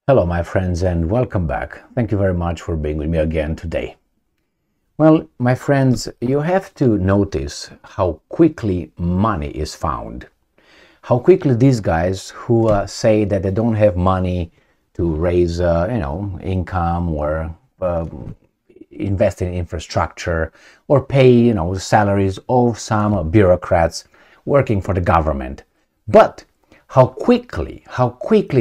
Hello, my friends, and welcome back. Thank you very much for being with me again today. Well, my friends, you have to notice how quickly money is found. How quickly these guys who say that they don't have money to raise, income or invest in infrastructure or pay, salaries of some bureaucrats working for the government. But how quickly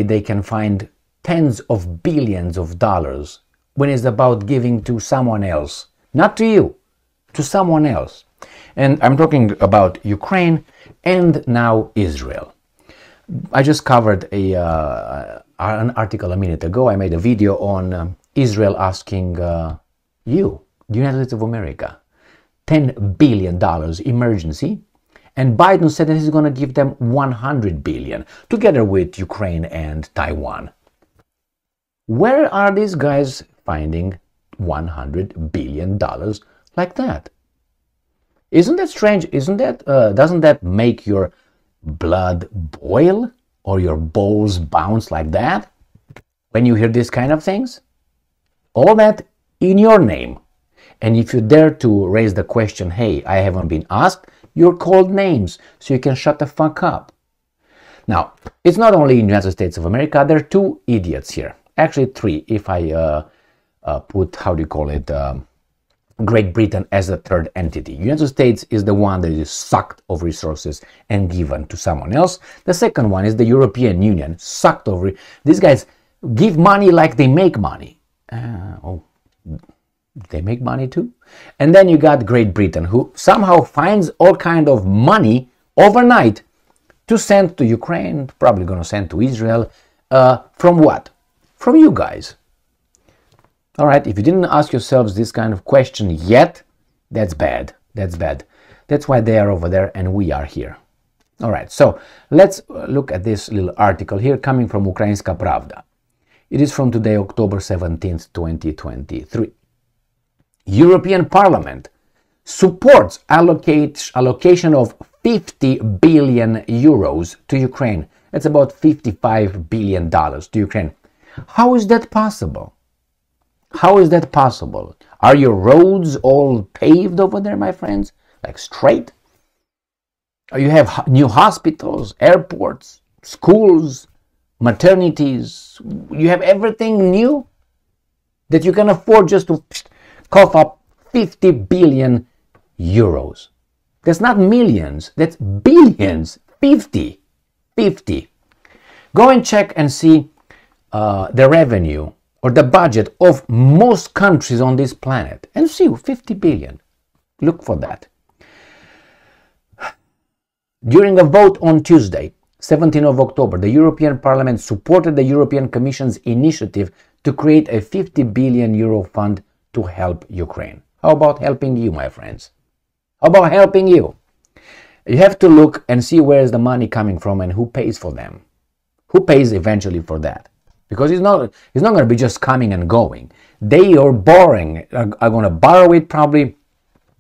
they can find tens of billions of dollars when it's about giving to someone else, not to you, to someone else. And I'm talking about Ukraine and now Israel. I just covered an article a minute ago. I made a video on Israel asking you, the United States of America, $10 billion emergency, and Biden said that he's going to give them $100 billion, together with Ukraine and Taiwan. Where are these guys finding $100 billion like that? Isn't that strange? Isn't that, doesn't that make your blood boil or your balls bounce like that when you hear these kind of things? All that in your name. And if you dare to raise the question, hey, I haven't been asked, you're called names, so you can shut the fuck up. Now, it's not only in the United States of America, there are two idiots here. Actually, three, if I put, Great Britain as a third entity. United States is the one that is sucked of resources and given to someone else. The second one is the European Union, sucked over. These guys give money like they make money. They make money too? And then you got Great Britain, who somehow finds all kind of money overnight to send to Ukraine, probably going to send to Israel. From what? From you guys. All right, if you didn't ask yourselves this kind of question yet, that's bad. That's bad. That's why they are over there and we are here. All right, so let's look at this little article here coming from Ukrainska Pravda. It is from today, October 17th, 2023. European Parliament supports allocation of 50 billion euros to Ukraine. That's about $55 billion to Ukraine. How is that possible? How is that possible? Are your roads all paved over there, my friends? Like straight? You have new hospitals, airports, schools, maternities. You have everything new that you can afford just to cough up 50 billion euros. That's not millions, that's billions. 50. Go and check and see the revenue or the budget of most countries on this planet and see 50 billion. Look for that. During a vote on Tuesday, 17th of October, the European Parliament supported the European Commission's initiative to create a 50 billion euro fund to help Ukraine. How about helping you, my friends? How about helping you? You have to look and see where is the money coming from and who pays for them. Who pays eventually for that? Because it's not going to be just coming and going. They are borrowing, are going to borrow it probably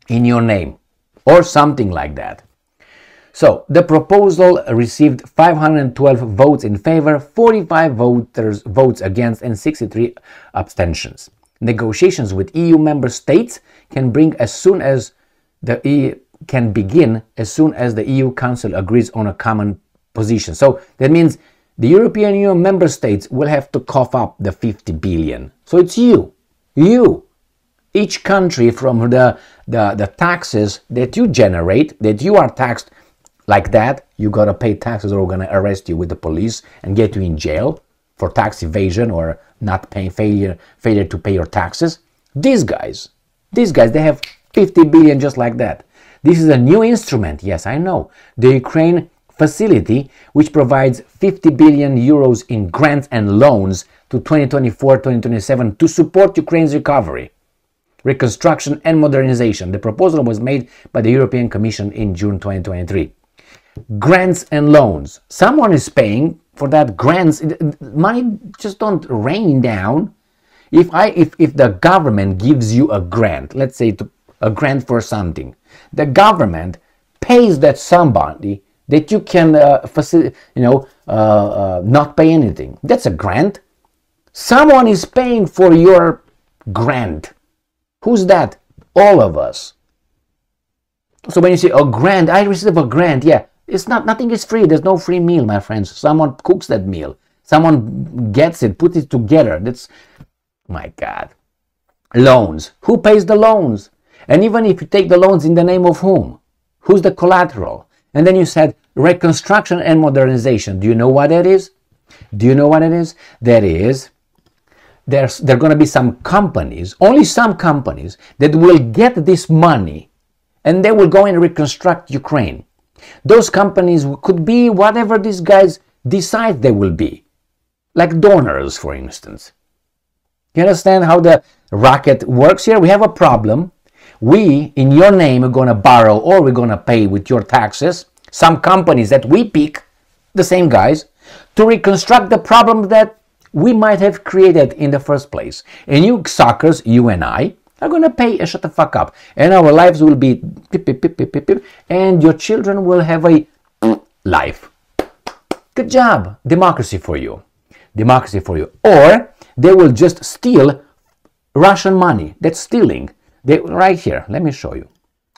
in your name or something like that. So the proposal received 512 votes in favor, 45 votes against, and 63 abstentions. Negotiations with EU member states can begin as soon as the EU Council agrees on a common position. So that means the European Union member states will have to cough up the 50 billion. So it's you. Each country from the taxes that you generate, that you are taxed like that, you got to pay taxes or we're going to arrest you with the police and get you in jail for tax evasion or not paying, failure to pay your taxes. These guys, they have 50 billion just like that. This is a new instrument. Yes, I know. The Ukraine facility, which provides 50 billion euros in grants and loans to 2024-2027 to support Ukraine's recovery, reconstruction and modernization. The proposal was made by the European Commission in June 2023. Grants and loans. Someone is paying for that grants. Money just don't rain down. If the government gives you a grant, let's say a grant for something, the government pays that somebody that you can not pay anything. That's a grant. Someone is paying for your grant. Who's that? All of us. So when you say a grant, I receive a grant, yeah, it's not, nothing is free. There's no free meal, my friends. Someone cooks that meal. Someone gets it, puts it together. That's, my God. Loans. Who pays the loans? And even if you take the loans in the name of whom? Who's the collateral? And then you said reconstruction and modernization. Do you know what that is? Do you know what it is? That is, there are going to be some companies, only some companies, that will get this money and they will go and reconstruct Ukraine. Those companies could be whatever these guys decide they will be, like donors, for instance. You understand how the racket works here? We have a problem. We, in your name, are going to borrow or we're going to pay with your taxes some companies that we pick, the same guys, to reconstruct the problem that we might have created in the first place. And you suckers, you and I, are going to pay and shut the fuck up. And our lives will be pip, pip, pip, pip, pip, pip, and your children will have a life. Good job. Democracy for you. Democracy for you. Or they will just steal Russian money. That's stealing. Right here. Let me show you.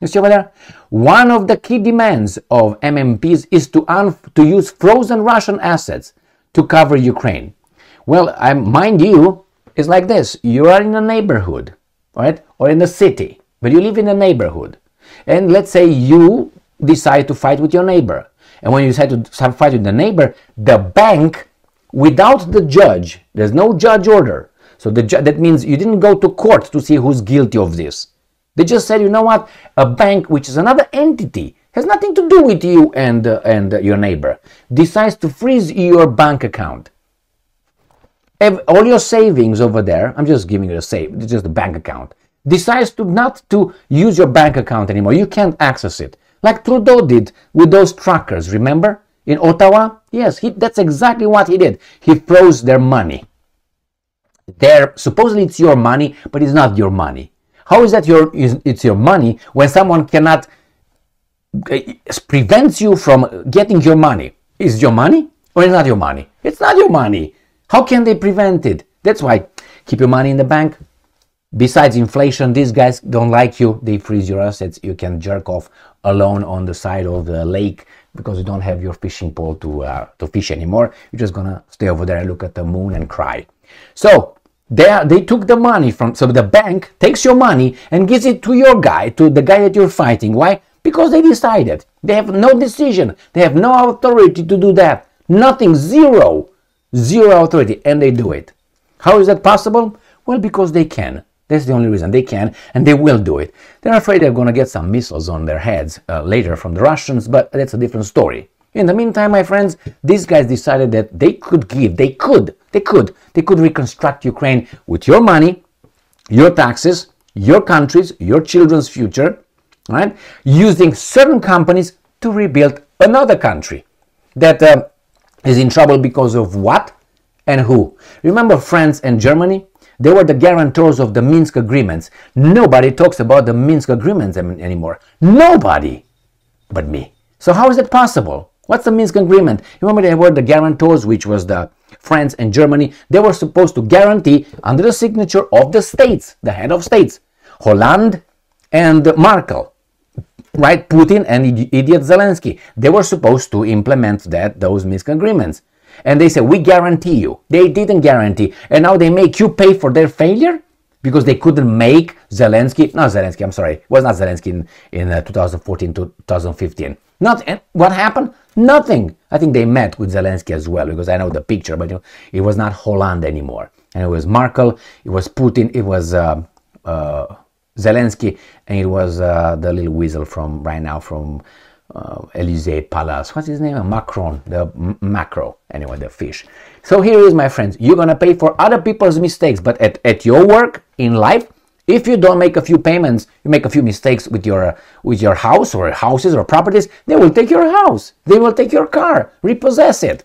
You see over there? One of the key demands of MMPs is to use frozen Russian assets to cover Ukraine. Well, mind you, it's like this. You are in a neighborhood, right? Or in a city, but you live in a neighborhood. And let's say you decide to fight with your neighbor. And when you decide to fight with the neighbor, the bank, without the judge, there's no judge order. So that means you didn't go to court to see who's guilty of this. They just said, you know what? A bank, which is another entity, has nothing to do with you and your neighbor, decides to freeze your bank account. All your savings over there, I'm just giving you a save, it's just a bank account, decides not to use your bank account anymore. You can't access it. Like Trudeau did with those truckers, remember? In Ottawa? Yes, that's exactly what he did. He froze their money. Supposedly it's your money, but it's not your money. How is that it's your money when someone cannot prevents you from getting your money? Is it your money or is it not your money? It's not your money. How can they prevent it? That's why keep your money in the bank. Besides inflation, these guys don't like you. They freeze your assets. You can jerk off alone on the side of the lake because you don't have your fishing pole to fish anymore. You're just gonna stay over there and look at the moon and cry. So they took the money so the bank takes your money and gives it to your guy, to the guy that you're fighting. Why? Because they decided. They have no decision. They have no authority to do that. Nothing. Zero authority, and they do it. How is that possible? Well, because they can. That's the only reason. They can, and they will do it. They're afraid they're going to get some missiles on their heads later from the Russians, but that's a different story. In the meantime, my friends, these guys decided that they could reconstruct Ukraine with your money, your taxes, your countries, your children's future, right? Using certain companies to rebuild another country that is in trouble because of what and who. Remember France and Germany? They were the guarantors of the Minsk agreements. Nobody talks about the Minsk agreements anymore. Nobody but me. So how is it possible? What's the Minsk agreement? Remember, they were the guarantors, which was the France and Germany. They were supposed to guarantee under the signature of the states, the head of states, Hollande and Merkel, right? Putin and idiot Zelensky. They were supposed to implement those Minsk agreements. And they said, we guarantee you. They didn't guarantee. And now they make you pay for their failure? Because they couldn't make Zelensky, it was not Zelensky in 2014 to 2015. What happened? Nothing. I think they met with Zelensky as well, because I know the picture, but it was not Hollande anymore. And it was Merkel, it was Putin, it was Zelensky, and it was the little weasel from Elysee Palace. What's his name? Macron, the macro. Anyway, the fish. So here is, my friends, you're going to pay for other people's mistakes, but at your work in life, if you don't make a few payments, you make a few mistakes with your house or houses or properties, they will take your house. They will take your car, repossess it.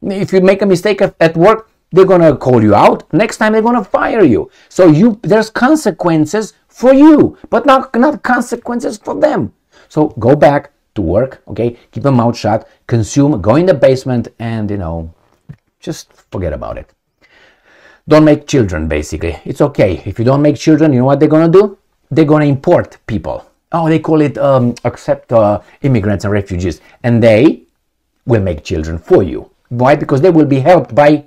If you make a mistake at work, they're going to call you out. Next time, they're going to fire you. So there's consequences for you, but not consequences for them. So go back to work, okay? Keep your mouth shut, consume, go in the basement, and, just forget about it. don't make children, basically. It's okay. If you don't make children, you know what they're going to do? They're going to import people. Oh, they call it accept immigrants and refugees. And they will make children for you. Why? Because they will be helped by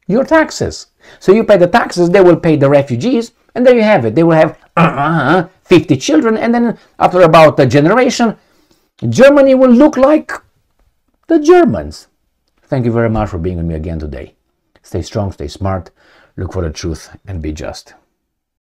your taxes. So you pay the taxes, they will pay the refugees, and there you have it. They will have 50 children, and then after about a generation, Germany will look like the Germans. Thank you very much for being with me again today. Stay strong, stay smart, look for the truth, and be just.